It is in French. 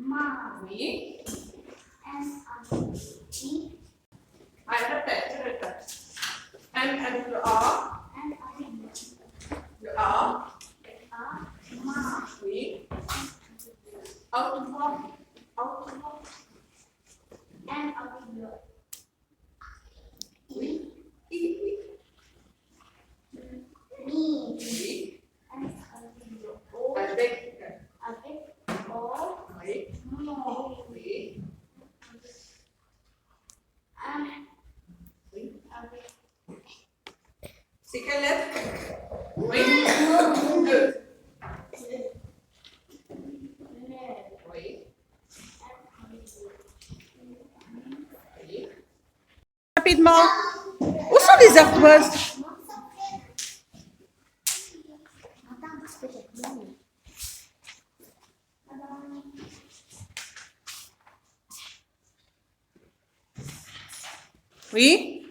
Ma. Oui. M avec I. Répète. M avec le A. M avec Le A. A. Ma. Oui. Autre fois. M avec le Oui. I. Mi. Oui. M avec le O. Avec. Avec O. Oui. Mo. Oui. M. Oui. Avec C'est quelle lettre? Oui. Deux. Oui. Oui. Rapidement. Où sont les ardoises? Oui.